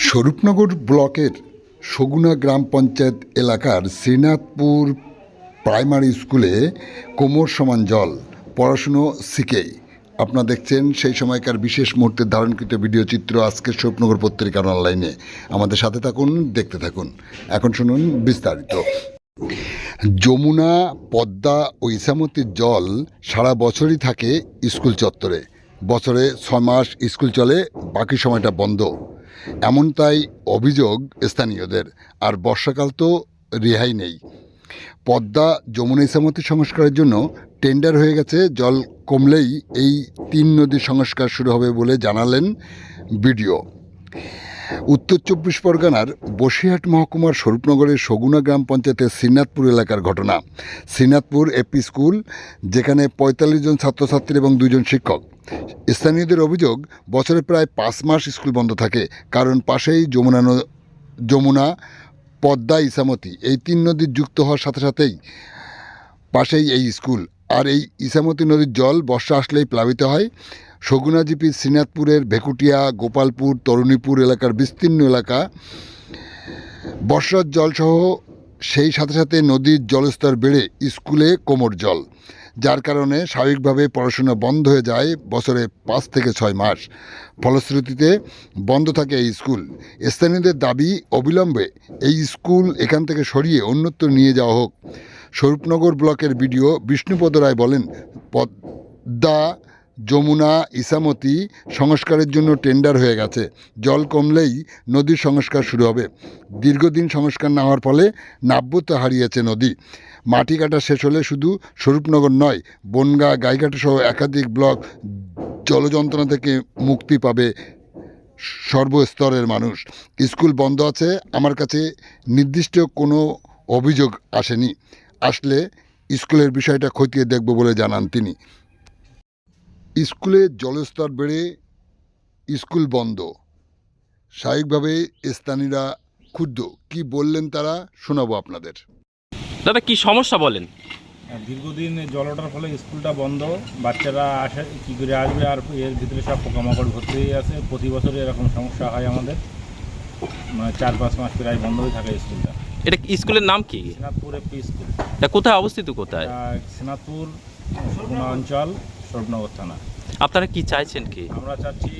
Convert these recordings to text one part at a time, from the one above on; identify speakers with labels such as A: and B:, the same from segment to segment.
A: স্বরূপনগর ব্লকের সগুনা গ্রাম পঞ্চায়েত এলাকার শ্রীনাথপুর প্রাইমারি স্কুলে কোমর সমান জল, পড়াশুনো শিখেই। আপনারা দেখছেন সেই সময়কার বিশেষ মুহূর্তের ধারণকৃত ভিডিও চিত্র আজকের স্বরূপনগর পত্রিকার অনলাইনে। আমাদের সাথে থাকুন, দেখতে থাকুন। এখন শুনুন বিস্তারিত। যমুনা, পদ্মা ও ইছামতির জল সারা বছরই থাকে স্কুল চত্বরে। বছরে 6 মাস স্কুল চলে, বাকি সময়টা বন্ধ। এমনটাই অভিযোগ স্থানীয়দের। আর বর্ষাকাল তো রেহাই নেই। পদ্মা, যমুনা, ইছামতি সংস্কারের জন্য টেন্ডার হয়ে গেছে। জল কমলেই এই 3 নদীর সংস্কার শুরু হবে বলে জানালেন বিডিও। উত্তর 24 পরগনার বসিরহাট মহকুমার স্বরূপনগরের সগুনা গ্রাম পঞ্চায়েতের শ্রীনাথপুর এলাকার ঘটনা। শ্রীনাথপুর এপি স্কুল, যেখানে 45 জন ছাত্রছাত্রী এবং 2 জন শিক্ষক। স্থানীয়দের অভিযোগ, বছরে প্রায় 5 মাস স্কুল বন্ধ থাকে, কারণ পাশেই যমুনা, পদ্মা, ইছামতি এই 3 নদীর যুক্ত হওয়ার সাথে সাথেই পাশেই এই স্কুল। আর এই ইছামতি নদীর জল বর্ষা আসলেই প্লাবিত হয়। সগুনা জিপি শ্রীনাথপুরের ভেকুটিয়া, গোপালপুর, তরুণীপুর এলাকার বিস্তীর্ণ এলাকা বর্ষার জলসহ, সেই সাথে সাথে নদীর জলস্তর বেড়ে স্কুলে কোমর জল, যার কারণে স্বাভাবিকভাবে পড়াশোনা বন্ধ হয়ে যায় বছরে 5 থেকে 6 মাস। ফলশ্রুতিতে বন্ধ থাকে এই স্কুল। স্থানীয়দের দাবি, অবিলম্বে এই স্কুল এখান থেকে সরিয়ে অন্যত্র নিয়ে যাওয়া হোক। স্বরূপনগর ব্লকের বিডিও বিষ্ণুপদ রায় বলেন, পদ্মা, যমুনা, ইছামতি সংস্কারের জন্য টেন্ডার হয়ে গেছে। জল কমলেই নদীর সংস্কার শুরু হবে। দীর্ঘদিন সংস্কার না হওয়ার ফলে নাব্যতা হারিয়েছে নদী। মাটি কাটা শেষ হলে শুধু স্বরূপনগর নয়, বনগাঁ, গাইঘাটা সহ একাধিক ব্লক জলযন্ত্রণা থেকে মুক্তি পাবে সর্বস্তরের মানুষ। স্কুল বন্ধ আছে, আমার কাছে নির্দিষ্ট কোনো অভিযোগ আসেনি। আসলে স্কুলের বিষয়টা খতিয়ে দেখব বলে জানান তিনি। স্কুলে জলস্তর বেড়ে স্কুল বন্ধ, স্বাভাবিকভাবে স্থানীয়রা ক্ষুব্ধ। কি বললেন তারা, শোনাবো আপনাদের।
B: দাদা, কি সমস্যা বলেন?
C: দীর্ঘদিন জল ওঠার ফলে স্কুলটা বন্ধ, বাচ্চারা আসে কী করে আসবে, আর এর ভিতরে সব পোকামাকড় ভর্তি হয়ে আছে। প্রতি বছরই এরকম সমস্যা হয় আমাদের, মানে 4-5 মাস প্রায় বন্ধ হয়ে থাকে স্কুলটা।
B: এটা স্কুলের নাম কি?
C: Shrinathpur AP school.
B: তা কোথায় অবস্থিত? কোথায়?
C: শ্রীনাথপুর সগুনা অঞ্চল, স্বরূপনগর থানা।
B: আপনারা কি চাইছেন কি?
C: আমরা চাচ্ছি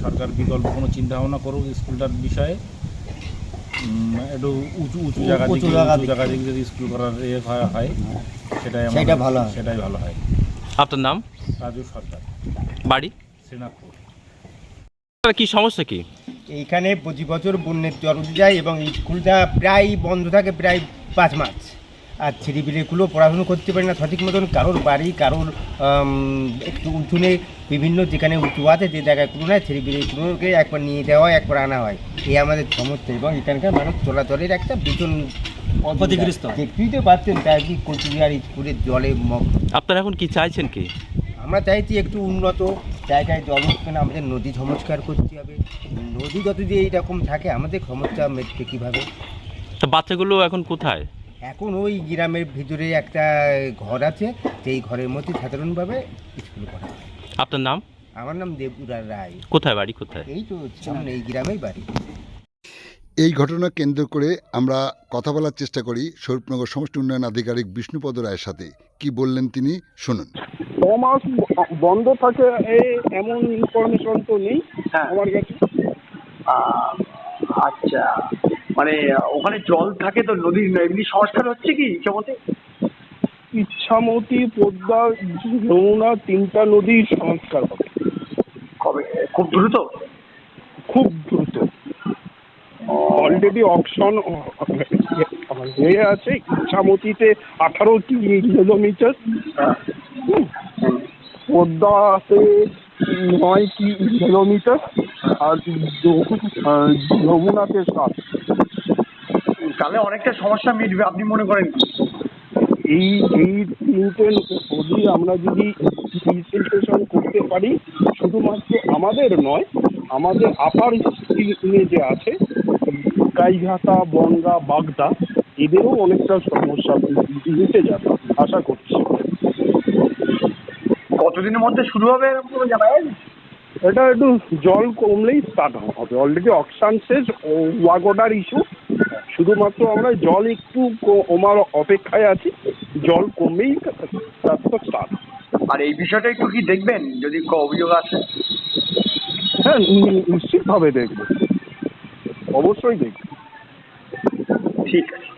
C: সরকার বিকল্প কোনো চিন্তাভাবনা করুক স্কুলটার বিষয়ে। একটু উঁচু জায়গা দিকে যদি স্কুল করার হয় সেটাই ভালো হয়।
B: আপনার নাম?
C: রাজু সরকার,
B: বাড়ি
C: শ্রীনাথপুর।
B: কি সমস্যা কি?
D: এইখানে প্রতি বছর বন্যার জল উঠে যায় এবং স্কুলটা প্রায় বন্ধ থাকে প্রায় 5 মাস। আর ছেলেপিলেগুলো পড়াশুনো করতে পারে না সঠিক মতন। কারোর বাড়ি, কারোর একটু উঁচুনে, বিভিন্ন যেখানে উঁচু আছে যে জায়গায় কোনো না, ছেলেপিলেগুলোকে একবার নিয়ে যাওয়া হয়, একবার আনা হয়। এই আমাদের সমস্যা। এবং এখানকার মানুষ চলাচলের একটা ভীষণ ক্ষতিগ্রস্ত। দেখতেই তো পাচ্ছেন, তাই কি কোচবিহার স্কুলের জলে মগ্ন।
B: আপনারা এখন কি চাইছেন কি?
D: আমরা চাইছি একটু উন্নত জায়গায় জল উঠবে না, আমাদের নদী সংস্কার করতে হবে। নদী যত যে এইরকম থাকে, আমাদের সমস্যা মেটবে কীভাবে?
B: তা বাচ্চাগুলো এখন কোথায়?
D: এখন ওই গ্রামের ভিতরে একটা ঘর আছে, সেই ঘরের মধ্যে সাধারণভাবে স্কুল করা হয়।
B: আপনার নাম?
D: আমার নাম দেবুরা রায়।
B: কোথায় বাড়ি? কোথায়?
D: এই তো সামনে এই গ্রামেই বাড়ি।
A: এই ঘটনা কেন্দ্র করে আমরা কথা বলার চেষ্টা করি স্বরূপনগর সমষ্টি উন্নয়ন আধিকারিক বিষ্ণুপদ রায়ের সাথে। কি বললেন তিনি, শুনুন।
E: 6 মাস বন্ধ থাকে এমন ইনফরমেশন তো নেই আমার কাছে।
F: আচ্ছা, মানে ওখানে জল থাকে তো, নদীর এমনি সংস্কার হচ্ছে কি ইচ্ছামতে?
E: ইচ্ছামতি, পদ্মা, যমুনা 3টা নদী সংস্কার হবে।
F: কবে? খুব দ্রুত?
E: খুব দ্রুত। অলরেডি অপশন হয়ে আছে। ইচ্ছামতিতে 18 কিলোমিটার, পদ্মাতে 9 কিলোমিটার, আর যমুনাতে 7।
F: তাহলে অনেকটা সমস্যা মিটবে আপনি মনে করেন?
E: এই 3টে নদী আমরা যদি ডিসেন্ট্রেশন করতে পারি, শুধুমাত্র আমাদের নয়, আমাদের আপার স্কিমে যে আছে গাইঘাটা, বনগাঁ, বাগদা, এদেরও অনেকটা সমস্যা মিটে যাবে আশা করছি।
F: কতদিনের মধ্যে শুরু হবে এরকম কোনো জানা যায়?
E: এটা একটু জল কমলেই স্টার্ট হবে। অলরেডি অকশান শেষ, ওয়ার্ক অর্ডার ইস্যু, শুধুমাত্র আমরা জল একটু কমার অপেক্ষায় আছি। জল কমলেই কাজটা স্টার্ট।
F: আর এই বিষয়টা একটু কি দেখবেন যদি অভিযোগ আসে?
E: হ্যাঁ, নিশ্চিতভাবে দেখবো, অবশ্যই দেখবো।
F: ঠিক আছে।